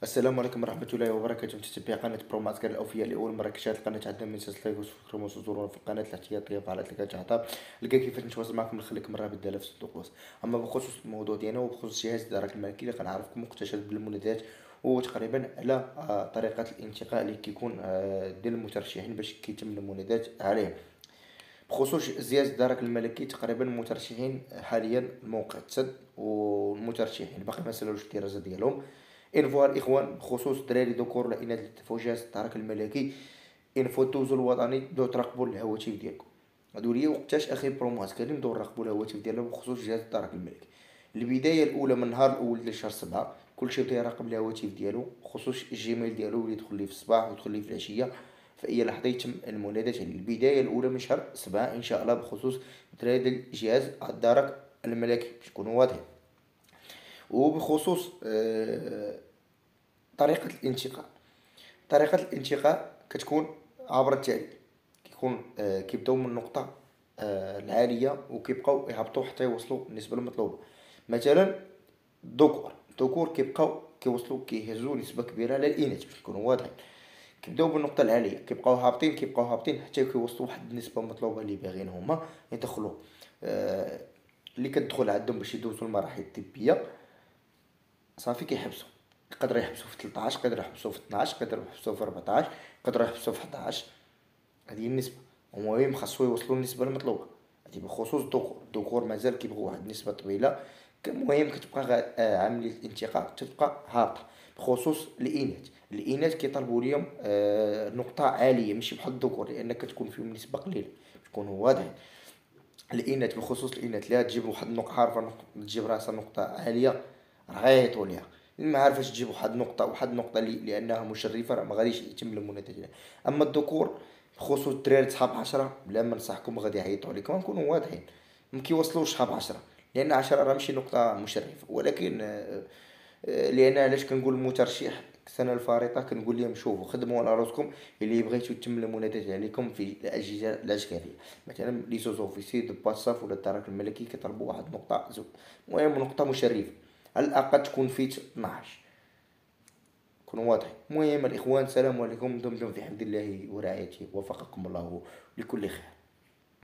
السلام عليكم ورحمة الله وبركاته. متابعي قناة برو معسكر الأوفياء. لأول مرة كتشاهد القناة عندنا من لايك وسبسكرايب وصدورنا في القناة الاحتياطية فعلت اللي كتعطى لقى كيفاش نتواصل معكم نخليكم الرابط ديالها في صندوق الوصف. أما بخصوص الموضوع ديالنا وبخصوص جهاز الدرك الملكي اللي كنعرفكم مكتشف بالمنتديات وتقريبا على طريقة الانتقاء اللي كيكون ديال المترشحين باش كيتم المنادات عليه. بخصوص جهاز الدرك الملكي تقريبا المترشحين حاليا الموقع تسد والمترشحين باقي ما سالوش الكراسة ديالهم. انفو الاخوان بخصوص الدراري ذكور الاناث اللي تفوا جهاز الدرك الملكي، انفو الدوزو الوطني بداو تراقبوا الهواتف ديالكم. هادو ليا وقتاش اخي بروموات كريم بداو نراقبوا الهواتف ديالنا بخصوص جهاز الدرك الملكي. البدايه الاولى من النهار الاول ديال شهر 7 كلشي بدا يراقب الهواتف ديالو بخصوص الجيميل ديالو اللي يدخل ليه في الصباح ويدخل ليه في العشيه. في اي لحظه يتم المنادات عليه. البدايه الاولى من شهر 7 ان شاء الله بخصوص الدراري ديال جهاز الدرك الملكي باش نكونوا واضحين. وبخصوص طريقة الانتقاء. طريقة الانتقاء كتكون عبر التالي. كيكون كيبداو من النقطة العالية وكيبقاو يهبطوا حتى يوصلوا للنسبة المطلوبة. مثلا الذكور كيبقاو كيوصلوا كيهزوا نسبة كبيرة على الإناث باش نكونوا واضحين. كيبداو بالنقطة العالية كيبقاو هابطين حتى كيوصلوا واحد النسبة مطلوبة اللي باغيين هما يدخلوا. اللي كتدخل عندهم باش يدوزوا المراحل الطبية صافي كيحبسوا. يقدر يحبسوا في 13، يقدر يحبسوا في 12، يقدر يحبسوا في 14، يقدر يحبسوا في 11. هذه هي النسبة. المهم خاصو يوصلوا للنسبة المطلوبة. هذه بخصوص الذكور مازال كيبغوا واحد النسبة طويلة. المهم كتبقى عملية الانتقاء تبقى هابطة. بخصوص الإناث كيطلبوا ليهم نقطة عالية ماشي بحال الذكور لأن كتكون فيهم نسبة قليلة باش نكونوا واضحين. الإناث بخصوص الإناث لا تجيب واحد النقطة عارفة تجيب راسها نقطة عالية راه غيعيطوا ليها. ما عارفاش تجيب واحد النقطة لأنها مشرفة راه ما غاديش يتم المناداة ديالها. أما الذكور بخصوص الدراري صحاب 10 بلا ما نصحكم غادي يعيطوا عليكم نكونوا واضحين. ما كيوصلوش صحاب 10 لأن 10 راه ماشي نقطة مشرفة. ولكن لأن علاش كنقول المترشح السنة الفارطة كنقول لهم شوفوا خدموا على راسكم اللي بغيتو يتم المناداة عليكم في الأجهزة العسكرية. مثلا لي سوزوفيسي دو باساف ولا الدرك الملكي كيطلبوا واحد النقطة زوج. المهم نقطة مشرفة على الأقل تكون فيت 12. كونوا واضحين. المهم الإخوان السلام عليكم دمتم في حمد الله ورعايته وفقكم الله لكل خير.